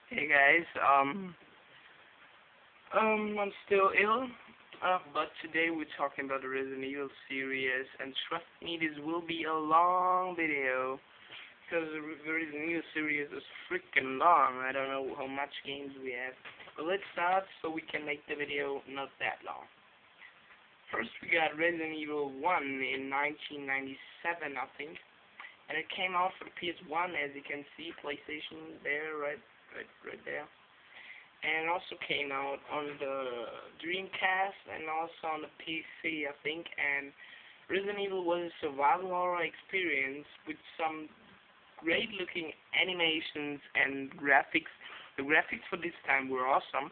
Hey guys, I'm still ill, but today we're talking about the Resident Evil series, and trust me, this will be a long video, because the Resident Evil series is freaking long. I don't know how much games we have, but let's start so we can make the video not that long. First we got Resident Evil 1 in 1997, I think, and it came out for the PS1, as you can see, PlayStation there, right there. And it also came out on the Dreamcast and also on the PC, I think. And Resident Evil was a survival horror experience with some great-looking animations and graphics. The graphics for this time were awesome,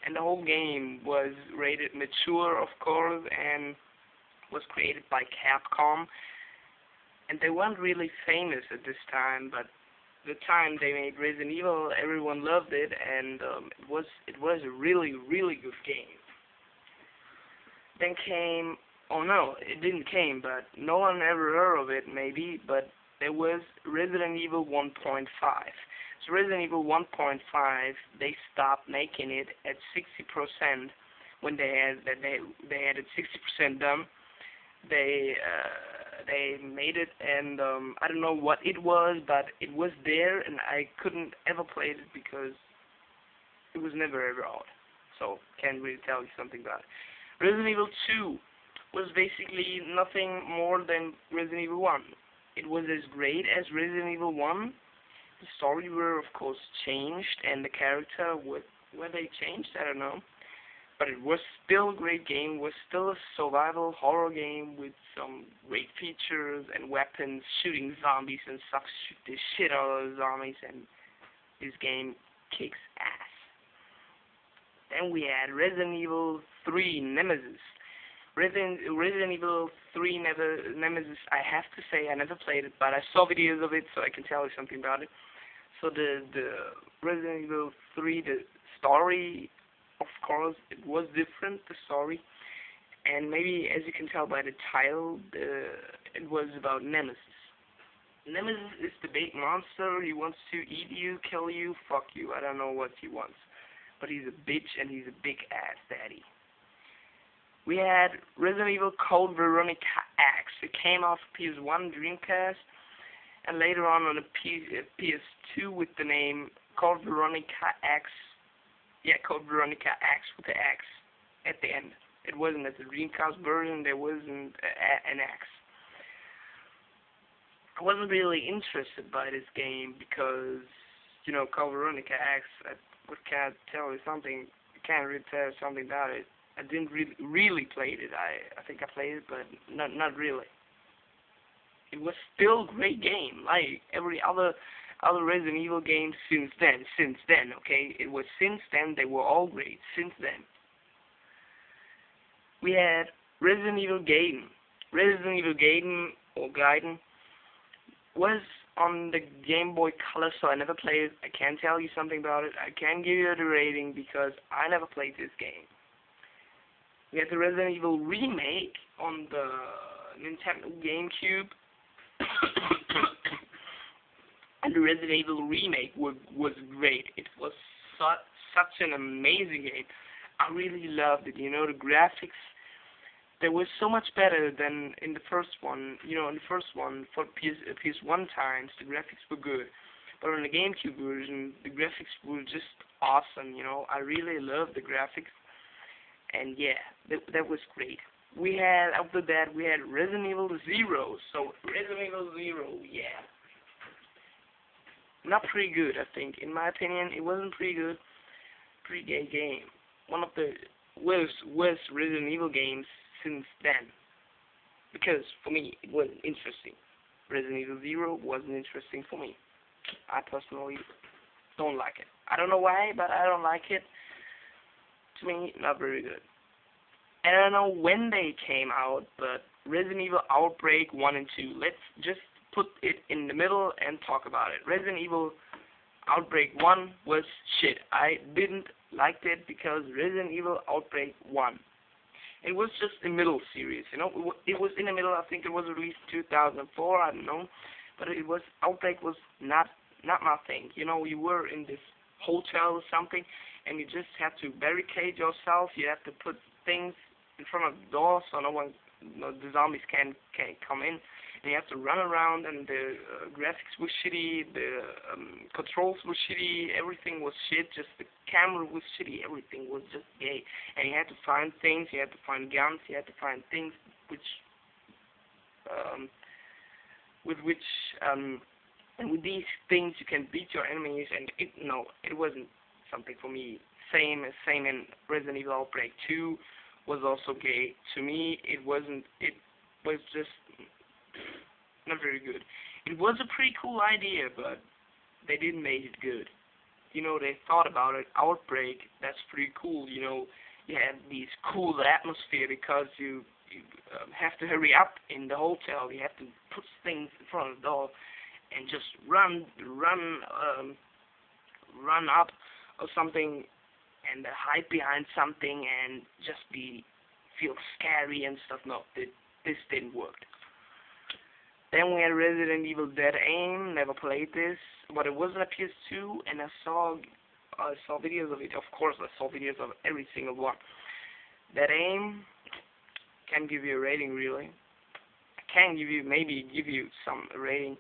and the whole game was rated mature, of course, and was created by Capcom. And they weren't really famous at this time, but the time they made Resident Evil, everyone loved it, and it was a really good game. Then came, oh no, it didn't came, but no one ever heard of it maybe, but there was Resident Evil 1.5. So Resident Evil 1.5, they stopped making it at 60% when they had it 60% done. They made it, and I don't know what it was, but it was there, and I couldn't ever play it because it was never ever out. So can't really tell you something about it. Resident Evil 2 was basically nothing more than Resident Evil 1. It was as great as Resident Evil 1. The story were of course changed, and the character were they changed? I don't know. But it was still a great game, was still a survival horror game with some great features and weapons, shooting zombies and stuff, shoot the shit out of the zombies, and this game kicks ass. Then we had Resident Evil 3 Nemesis. Resident Evil 3 Nemesis, I have to say, I never played it, but I saw videos of it, so I can tell you something about it. So the Resident Evil 3, the story, of course, it was different, the story, and maybe, as you can tell by the title, it was about Nemesis. Nemesis is the big monster. He wants to eat you, kill you, fuck you. I don't know what he wants, but he's a bitch, and he's a big-ass daddy. We had Resident Evil Code Veronica X. It came off PS1 Dreamcast, and later on the PS2 with the name Code Veronica X. Yeah, Code Veronica X with the X at the end. It wasn't at the Dreamcast version, there wasn't an X. I wasn't really interested by this game because, you know, Code Veronica X, what can I tell you something? I can't really tell you something about it. I didn't really play it. I think I played it, but not really. It was still a great game, like every other Resident Evil games since then, okay? It was since then, they were all great, since then. We had Resident Evil Gaiden. Resident Evil Gaiden, or Gaiden, was on the Game Boy Color, so I never played it. I can't tell you something about it. I can't give you the rating because I never played this game. We had the Resident Evil Remake on the Nintendo GameCube. And the Resident Evil Remake was great. It was such an amazing game. I really loved it. You know, the graphics, they were so much better than in the first one. You know, in the first one, for PS1 times, the graphics were good. But on the GameCube version, the graphics were just awesome, you know. I really loved the graphics. And yeah, that was great. We had, after that, we had Resident Evil 0. So, Resident Evil 0, yeah. Not pretty good, I think. In my opinion, it wasn't pretty good. Pretty gay game. One of the worst Resident Evil games since then. Because, for me, it wasn't interesting. Resident Evil 0 wasn't interesting for me. I personally don't like it. I don't know why, but I don't like it. To me, not very good. And I don't know when they came out, but Resident Evil Outbreak 1 and 2. Let's just put it in the middle and talk about it. Resident Evil Outbreak 1 was shit. I didn't like it because Resident Evil Outbreak 1. It was just a middle series, you know. It was in the middle. I think it was released 2004. I don't know, but it was Outbreak was not my thing. You know, we were in this hotel or something, and you just have to barricade yourself. You have to put things in front of the door so the zombies can't come in. And you have to run around, and the graphics was shitty, the controls were shitty, everything was shit, just the camera was shitty, everything was just gay. And you had to find things, you had to find guns, you had to find things and with these things you can beat your enemies, and it wasn't something for me. Same in Resident Evil Outbreak 2 was also gay. To me, it was just not very good. It was a pretty cool idea, but they didn't make it good. They thought about it. Outbreak, that's pretty cool. You have these cool atmosphere because you have to hurry up in the hotel. You have to put things in front of the door and just run up or something, and hide behind something and just feel scary and stuff. No, this didn't work. Then we had Resident Evil Dead Aim. Never played this, but it was on a PS2, and I saw videos of it. Of course, I saw videos of every single one. Dead Aim, can't give you a rating really. I can maybe give you some rating.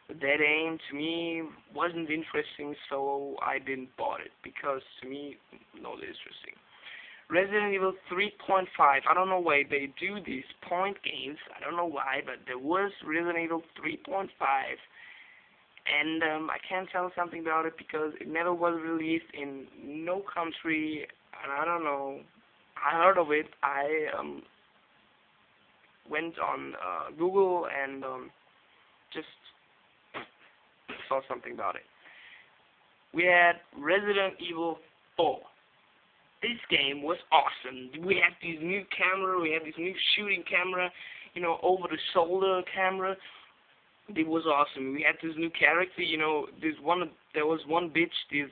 But Dead Aim to me wasn't interesting, so I didn't bought it because to me not interesting. Resident Evil 3.5. I don't know why they do these point games. I don't know why, but there was Resident Evil 3.5, and I can't tell something about it because it never was released in no country, and I don't know. I heard of it. I went on Google and just saw something about it. We had Resident Evil 4. This game was awesome. We had this new camera, we had this new shooting camera, over the shoulder camera. It was awesome. We had this new character, there was one bitch, this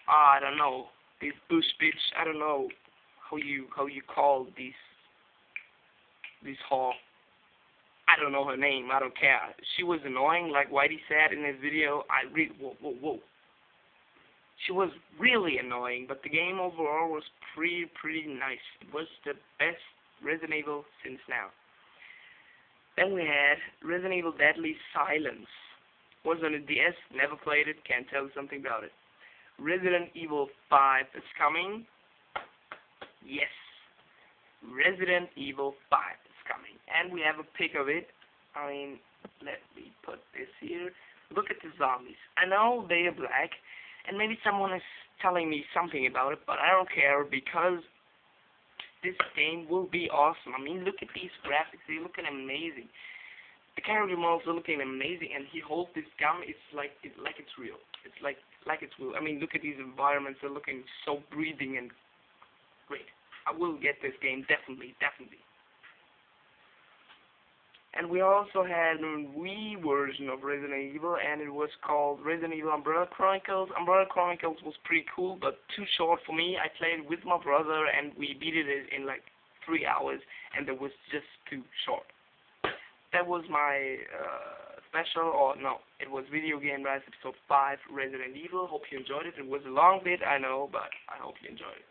I don't know, this bush bitch, I don't know how you call this whore. I don't know her name, I don't care. She was annoying, like Whitey said in his video. Whoa. She was really annoying, but the game overall was pretty nice. It was the best Resident Evil since now. Then we had Resident Evil Deadly Silence. Was on a DS, never played it, can't tell you something about it. Resident Evil 5 is coming. Yes. Resident Evil 5 is coming. And we have a pic of it. Let me put this here. Look at the zombies. I know they are black, and maybe someone is telling me something about it, but I don't care because this game will be awesome. Look at these graphics. They look amazing. The character models are looking amazing, and he holds this gun. It's like it's real. It's like it's real. Look at these environments. They're looking so breathing and great. I will get this game, definitely. And we also had a Wii version of Resident Evil, and it was called Resident Evil Umbrella Chronicles. Umbrella Chronicles was pretty cool, but too short for me. I played it with my brother, and we beat it in like 3 hours, and it was just too short. That was my it was VideoGameRise episode 5, Resident Evil. Hope you enjoyed it. It was a long bit, I know, but I hope you enjoyed it.